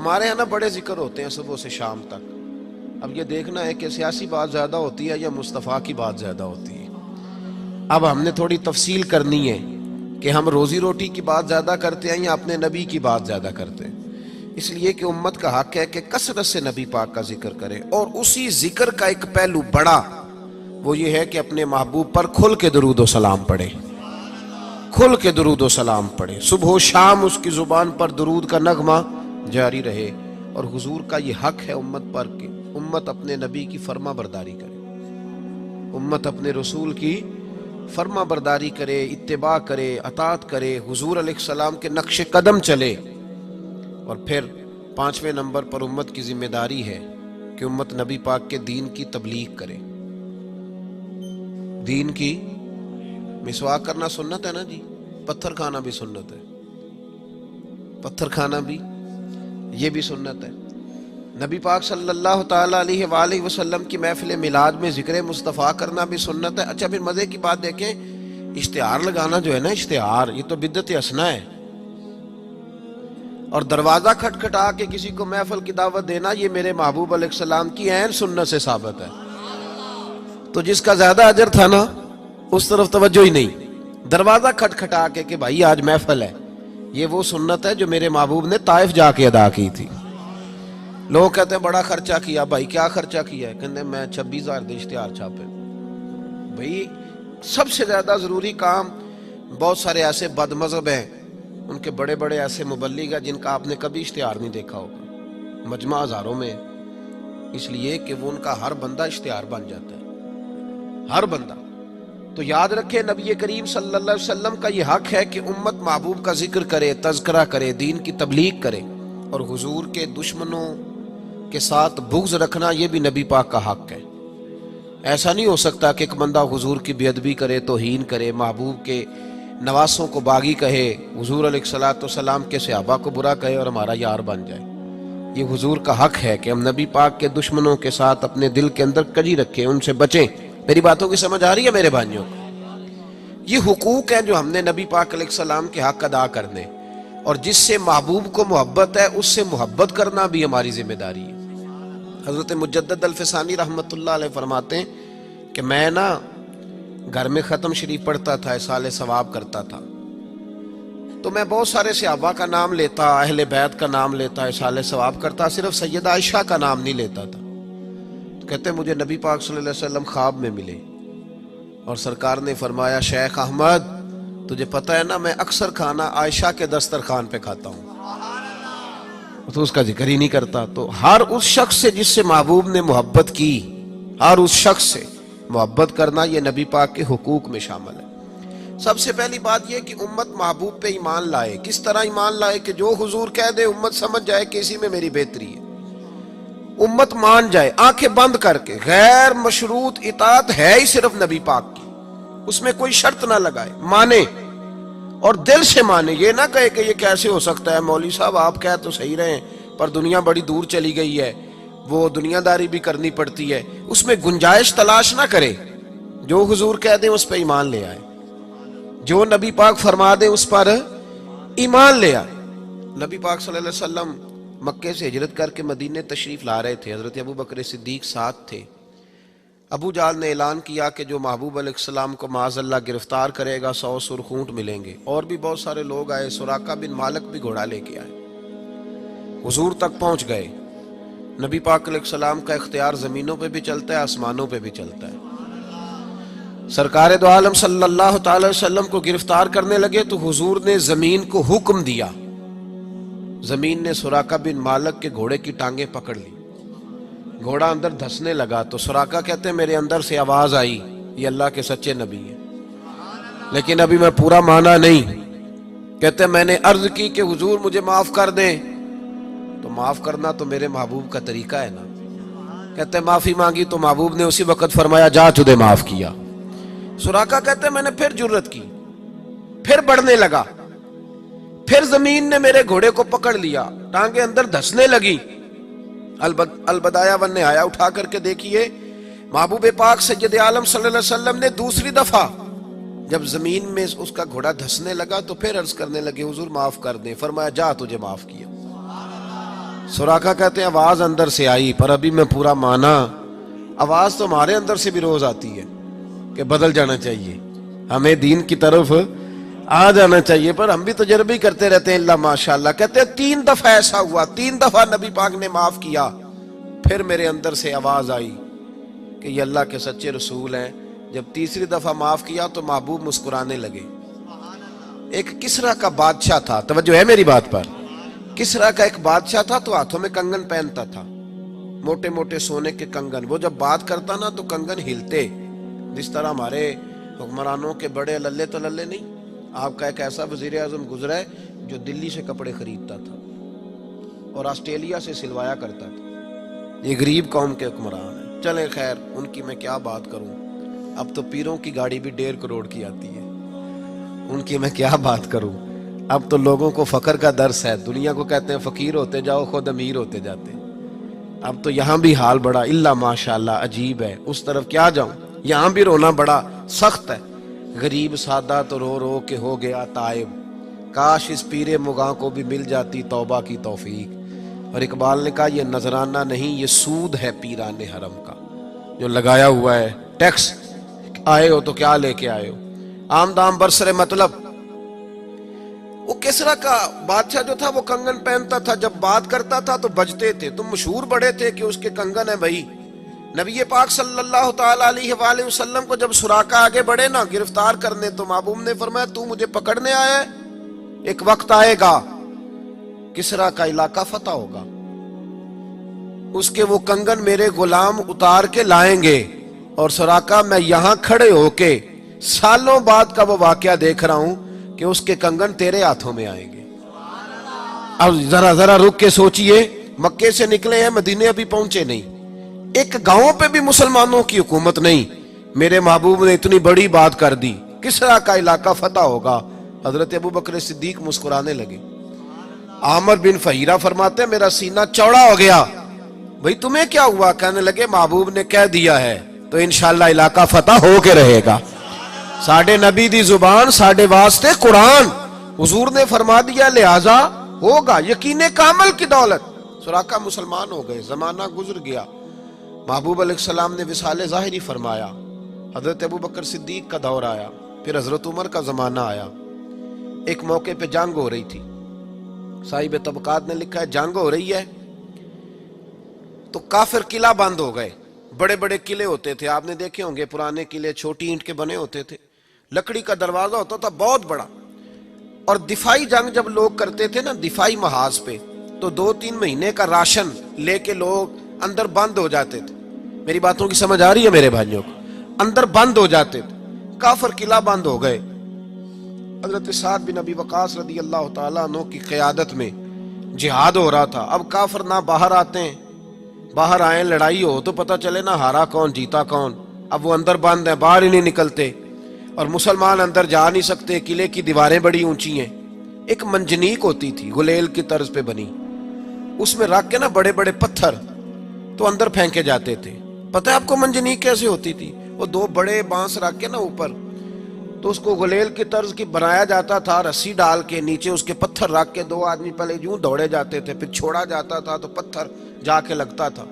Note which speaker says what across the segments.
Speaker 1: ہمارے یہاں نا بڑے ذکر ہوتے ہیں صبح سے شام تک. اب یہ دیکھنا ہے کہ سیاسی بات زیادہ ہوتی ہے یا مصطفیٰ کی بات زیادہ ہوتی ہے. اب ہم نے تھوڑی تفصیل کرنی ہے کہ ہم روزی روٹی کی بات زیادہ کرتے ہیں یا اپنے نبی کی بات زیادہ کرتے ہیں. اس لیے کہ امت کا حق ہے کہ کثرت سے نبی پاک کا ذکر کرے، اور اسی ذکر کا ایک پہلو بڑا وہ یہ ہے کہ اپنے محبوب پر کھل کے درود و سلام پڑھے، کھل کے درود و سلام پڑھے. صبح و شام اس کی زبان پر درود کا نغمہ جاری رہے. اور حضور کا یہ حق ہے امت پر کہ امت اپنے نبی کی فرما برداری کرے، امت اپنے رسول کی فرما برداری کرے، اتباع کرے، اطاعت کرے، حضور علیہ السلام کے نقش قدم چلے. اور پھر 5ویں نمبر پر امت کی ذمہ داری ہے کہ امت نبی پاک کے دین کی تبلیغ کرے. دین کی مسواک کرنا سنت ہے نا جی، پتھر کھانا بھی سنت ہے، پتھر کھانا بھی یہ بھی سنت ہے. نبی پاک صلی اللہ تعالیٰ علیہ وآلہ وسلم کی محفل میلاد میں ذکر مصطفیٰ کرنا بھی سنت ہے. اچھا پھر مزے کی بات دیکھیں، اشتہار لگانا جو ہے نا، اشتہار یہ تو بدعت حسنہ ہے. اور دروازہ کھٹکھٹا کے کسی کو محفل کی دعوت دینا، یہ میرے محبوب علیہ السلام کی عین سنت سے ثابت ہے. تو جس کا زیادہ اجر تھا نا اس طرف توجہ ہی نہیں. دروازہ کھٹکھٹا کے کہ بھائی آج محفل ہے، یہ وہ سنت ہے جو میرے محبوب نے طائف جا کے ادا کی تھی. لوگ کہتے ہیں بڑا خرچہ کیا. بھائی کیا خرچہ کیا ہے؟ کہتے ہیں میں 26,000 دے اشتہار چھاپے. بھائی سب سے زیادہ ضروری کام، بہت سارے ایسے بد مذہب ہیں، ان کے بڑے بڑے ایسے مبلغ ہیں جن کا آپ نے کبھی اشتہار نہیں دیکھا ہوگا، مجمع ہزاروں میں، اس لیے کہ وہ ان کا ہر بندہ اشتہار بن جاتا ہے، ہر بندہ. تو یاد رکھے نبی کریم صلی اللہ علیہ وسلم کا یہ حق ہے کہ امت محبوب کا ذکر کرے، تذکرہ کرے، دین کی تبلیغ کرے. اور حضور کے دشمنوں کے ساتھ بغض رکھنا یہ بھی نبی پاک کا حق ہے. ایسا نہیں ہو سکتا کہ ایک بندہ حضور کی بے ادبی کرے، توہین کرے، محبوب کے نواسوں کو باغی کہے، حضور علیہ الصلوۃ والسلام کے صحابہ کو برا کہے اور ہمارا یار بن جائے. یہ حضور کا حق ہے کہ ہم نبی پاک کے دشمنوں کے ساتھ اپنے دل کے اندر کجی رکھیں، ان سے بچیں. میری باتوں کی سمجھ آ رہی ہے میرے بھائیوں؟ یہ حقوق ہیں جو ہم نے نبی پاک علیہ السلام کے حق ادا کرنے، اور جس سے محبوب کو محبت ہے اس سے محبت کرنا بھی ہماری ذمہ داری ہے. حضرت مجدد الفسانی رحمۃ اللہ علیہ فرماتے ہیں کہ میں نا گھر میں ختم شریف پڑھتا تھا، اصالہ ثواب کرتا تھا، تو میں بہت سارے صحابہ کا نام لیتا، اہل بیت کا نام لیتا، اصالہ ثواب کرتا، صرف سیدہ عائشہ کا نام نہیں لیتا تھا. تو کہتے ہیں مجھے نبی پاک صلی اللہ علیہ وسلم خواب میں ملے اور سرکار نے فرمایا شیخ احمد تجھے پتہ ہے نا میں اکثر کھانا عائشہ کے دسترخوان پہ کھاتا ہوں. تو اس کا ذکر ہی نہیں کرتا. تو ہر اس شخص سے جس سے محبوب نے محبت کی، ہر اس شخص سے محبت کرنا یہ نبی پاک کے حقوق میں شامل ہے. سب سے پہلی بات یہ کہ امت محبوب پہ ایمان لائے. کس طرح ایمان لائے؟ کہ جو حضور کہہ دے امت سمجھ جائے کہ اسی میں میری بہتری ہے. امت مان جائے آنکھیں بند کر کے. غیر مشروط اطاعت ہے ہی صرف نبی پاک کی، اس میں کوئی شرط نہ لگائے، مانے اور دل سے مانے. یہ نہ کہے کہ یہ کیسے ہو سکتا ہے مولوی صاحب، آپ کہہ تو صحیح رہے پر دنیا بڑی دور چلی گئی ہے، وہ دنیا داری بھی کرنی پڑتی ہے. اس میں گنجائش تلاش نہ کرے. جو حضور کہہ دیں اس پہ ایمان لے آئے، جو نبی پاک فرما دیں اس پر ایمان لے آئے. نبی پاک صلی اللہ علیہ وسلم مکے سے ہجرت کر کے مدینے تشریف لا رہے تھے. حضرت ابو بکر صدیق ساتھ تھے. ابو جہل نے اعلان کیا کہ جو محبوب علیہ السلام کو معاذ اللہ گرفتار کرے گا 100 سرخ اونٹ ملیں گے. اور بھی بہت سارے لوگ آئے. سراقہ بن مالک بھی گھوڑا لے کے آئے. حضور تک پہنچ گئے. نبی پاک علیہ السلام کا اختیار زمینوں پہ بھی چلتا ہے، آسمانوں پہ بھی چلتا ہے. سرکار دو عالم صلی اللہ تعالی وسلم کو گرفتار کرنے لگے تو حضور نے زمین کو حکم دیا. زمین نے سراقہ بن مالک کے گھوڑے کی ٹانگیں پکڑ لی. گھوڑا اندر دھسنے لگا تو سراقہ کہتے ہیں میرے اندر سے آواز آئی یہ اللہ کے سچے نبی ہیں، لیکن ابھی میں پورا مانا نہیں. کہتے ہیں میں نے عرض کی کہ حضور مجھے معاف کر دیں، تو معاف کرنا تو میرے محبوب کا طریقہ ہے نا. کہتے ہیں معافی مانگی تو محبوب نے اسی وقت فرمایا جا تجھے معاف کیا. سراقہ کہتے ہیں میں نے پھر جرت کی، پھر بڑھنے لگا، پھر زمین نے میرے گھوڑے کو پکڑ لیا، ٹانگیں اندر دھسنے لگی. البدایہ والنہایہ اٹھا کر کے دیکھیے محبوب پاک سید عالم صلی اللہ علیہ وسلم نے دوسری دفعہ جب زمین میں اس کا گھوڑا دھسنے لگا تو پھر عرض کرنے لگے حضور معاف کر دیں. فرمایا جا تجھے معاف کیا. سراقہ کہتے ہیں آواز اندر سے آئی پر ابھی میں پورا مانا. آواز تو ہمارے اندر سے بھی روز آتی ہے کہ بدل جانا چاہیے, ہمیں دین کی طرف آ جانا چاہیے, پر ہم بھی تجربے ہی کرتے رہتے ہیں. اللہ ماشاءاللہ. کہتے ہیں 3 دفعہ ایسا ہوا, 3 دفعہ نبی پاک نے معاف کیا, پھر میرے اندر سے آواز آئی کہ یہ اللہ کے سچے رسول ہیں. جب تیسری دفعہ معاف کیا تو محبوب مسکرانے لگے. ایک کسرا کا بادشاہ تھا, توجہ ہے میری بات پر, کسرا کا ایک بادشاہ تھا تو ہاتھوں میں کنگن پہنتا تھا, موٹے موٹے سونے کے کنگن. وہ جب بات کرتا نا تو کنگن ہلتے, جس طرح ہمارے حکمرانوں کے بڑے للے تو للے نہیں. آپ کا ایک ایسا وزیر اعظم گزرا ہے جو دلی سے کپڑے خریدتا تھا اور آسٹریلیا سے سلوایا کرتا تھا. یہ غریب قوم کے حکمران ہیں. چلیں خیر, ان کی میں کیا بات کروں, اب تو پیروں کی گاڑی بھی 1.5 کروڑ کی آتی ہے, ان کی میں کیا بات کروں. اب تو لوگوں کو فقر کا درس ہے, دنیا کو کہتے ہیں فقیر ہوتے جاؤ خود امیر ہوتے جاتے. اب تو یہاں بھی حال بڑا اللہ ماشاءاللہ عجیب ہے, اس طرف کیا جاؤں, یہاں بھی رونا بڑا سخت ہے. غریب سادہ تو رو رو کے ہو گیا تائب, کاش اس پیر مغاں کو بھی مل جاتی توبہ کی توفیق. اور اقبال نے کہا یہ نذرانہ نہیں یہ سود ہے پیران حرم کا, جو لگایا ہوا ہے ٹیکس. آئے ہو تو کیا لے کے آئے ہو, آمدام برسر مطلب. وہ کسرا کا بادشاہ جو تھا وہ کنگن پہنتا تھا, جب بات کرتا تھا تو بجتے تھے. تم مشہور بڑے تھے کہ اس کے کنگن ہیں بھائی. نبی پاک صلی اللہ تعالی علیہ وآلہ وسلم کو جب سراقہ آگے بڑھے نا گرفتار کرنے, تو محبوب نے فرمایا تو مجھے پکڑنے آیا ہے, ایک وقت آئے گا کسرا کا علاقہ فتح ہوگا, اس کے وہ کنگن میرے غلام اتار کے لائیں گے, اور سراقہ میں یہاں کھڑے ہو کے سالوں بعد کا وہ واقعہ دیکھ رہا ہوں کہ اس کے کنگن تیرے ہاتھوں میں آئیں گے. اب ذرا رک کے سوچئے, مکے سے نکلے ہیں مدینے ابھی پہنچے نہیں, ایک گاؤں پہ بھی مسلمانوں کی حکومت نہیں, میرے محبوب نے اتنی بڑی بات کر دی کسرا کا علاقہ فتح ہوگا. حضرت ابوبکر صدیق مسکرانے لگے. عامر بن فہیرہ فرماتے ہیں میرا سینہ چوڑا ہو گیا, بھئی تمہیں کیا ہوا؟ کہنے لگے محبوب نے کہہ دیا ہے تو انشاءاللہ علاقہ فتح ہو کے رہے گا. ساڈے نبی دی زبان ساڈے واسطے قرآن, حضور نے فرما دیا لہذا ہوگا. یقین کامل کی دولت سراقہ مسلمان ہو گئے. زمانہ گزر گیا, محبوب علیہ السلام نے وصال ظاہری فرمایا, حضرت ابوبکر صدیق کا دور آیا, پھر حضرت عمر کا زمانہ آیا. ایک موقع پہ جنگ ہو رہی تھی, صاحب طبقات نے لکھا ہے جنگ ہو رہی ہے تو کافر قلعہ بند ہو گئے. بڑے بڑے قلعے ہوتے تھے, آپ نے دیکھے ہوں گے پرانے قلعے, چھوٹی اینٹ کے بنے ہوتے تھے, لکڑی کا دروازہ ہوتا تھا بہت بڑا. اور دفاعی جنگ جب لوگ کرتے تھے نا دفاعی محاذ پہ, تو 2-3 مہینے کا راشن لے کے لوگ اندر بند ہو جاتے تھے. میری باتوں کی سمجھ آ رہی ہے میرے بھائیوں کو؟ اندر بند ہو جاتے تھے. کافر قلعہ بند ہو گئے. حضرت سعد بن ابی وقاص رضی اللہ تعالیٰ عنہ کی قیادت میں جہاد ہو رہا تھا. اب کافر نہ باہر آتے ہیں, باہر آئیں لڑائی ہو تو پتہ چلے نا ہارا کون جیتا کون. اب وہ اندر بند ہیں, باہر ہی نہیں نکلتے, اور مسلمان اندر جا نہیں سکتے. قلعے کی دیواریں بڑی اونچی ہیں. ایک منجنیق ہوتی تھی گلیل کی طرز پہ بنی, اس میں رکھ کے نا بڑے بڑے پتھر تو اندر پھینکے جاتے تھے. پتہ ہے آپ کو منجنیق کیسے ہوتی تھی؟ وہ 2 بڑے بانس رکھ کے نا اوپر, تو اس کو گلیل کی طرز کی بنایا جاتا تھا, رسی ڈال کے نیچے اس کے پتھر رکھ کے 2 آدمی پہلے یوں دوڑے جاتے تھے, پھر چھوڑا جاتا تھا تو پتھر جا کے لگتا تھا.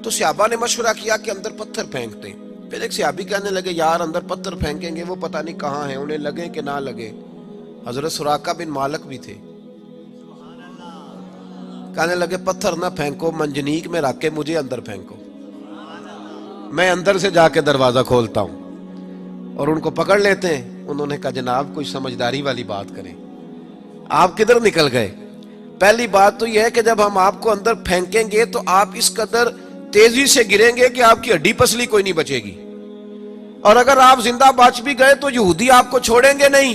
Speaker 1: تو صحابہ نے مشورہ کیا کہ اندر پتھر پھینکتے. پھر ایک صحابی کہنے لگے یار اندر پتھر پھینکیں گے وہ پتہ نہیں کہاں ہیں, انہیں لگے کہ نہ لگے. حضرت سراقہ بن مالک بھی تھے, کہنے لگے پتھر نہ پھینکو, منجنیق میں رکھ کے مجھے اندر پھینکو, میں اندر سے جا کے دروازہ کھولتا ہوں. اور ان کو پکڑ لیتے ہیں. انہوں نے کہا جناب کوئی سمجھداری والی بات کریں, آپ کدھر نکل گئے؟ پہلی بات تو یہ ہے کہ جب ہم آپ کو اندر پھینکیں گے تو آپ اس قدر تیزی سے گریں گے کہ آپ کی ہڈی پسلی کوئی نہیں بچے گی, اور اگر آپ زندہ بچ بھی گئے تو یہودی آپ کو چھوڑیں گے نہیں.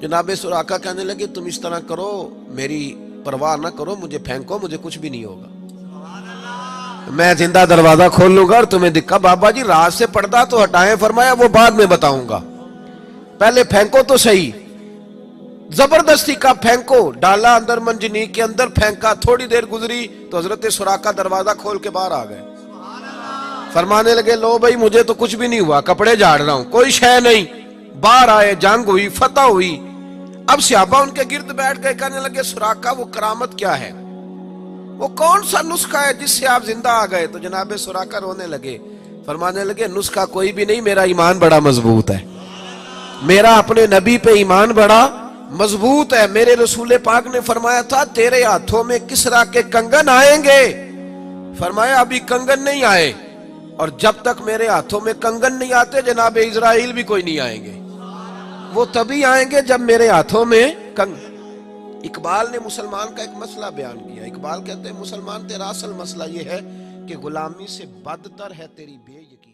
Speaker 1: جناب سراقہ کہنے لگے تم اس طرح کرو, میری پرواہ نہ کرو, مجھے پھینکو, مجھے کچھ بھی نہیں ہوگا, میں زندہ دروازہ کھول لوں گا. اور تمہیں دکھا بابا جی رات سے پردہ تو ہٹائیں, فرمایا وہ بعد میں بتاؤں گا, پہلے پھینکو تو صحیح. زبردستی کا پھینکو, ڈالا اندر منجنیق کے اندر, پھینکا. تھوڑی دیر گزری تو حضرت سراقہ دروازہ کھول کے باہر آ گئے. فرمانے لگے لو بھائی مجھے تو کچھ بھی نہیں ہوا, کپڑے جھاڑ رہا ہوں, کوئی شے نہیں. باہر آئے, جنگ ہوئی, فتح ہوئی. اب صحابہ ان کے گرد بیٹھ گئے, کہنے لگے سراقہ وہ کرامت کیا ہے؟ وہ کون سا نسخہ ہے جس سے آپ زندہ آ گئے؟ تو جناب سراقہ رونے لگے، فرمانے لگے نسخہ کوئی بھی نہیں، میرا ایمان بڑا مضبوط ہے، میرا اپنے نبی پہ ایمان بڑا مضبوط ہے۔ میرے رسول پاک نے فرمایا تھا تیرے ہاتھوں میں کسرا کے کنگن آئیں گے، فرمایا ابھی کنگن نہیں آئے، اور جب تک میرے ہاتھوں میں کنگن نہیں آتے جناب اسرائیل بھی کوئی نہیں آئیں گے، وہ تبھی آئیں گے جب میرے ہاتھوں میں اقبال نے مسلمان کا ایک مسئلہ بیان کیا، اقبال کہتے ہیں مسلمان تیرا اصل مسئلہ یہ ہے کہ غلامی سے بدتر ہے تیری بے یقینی۔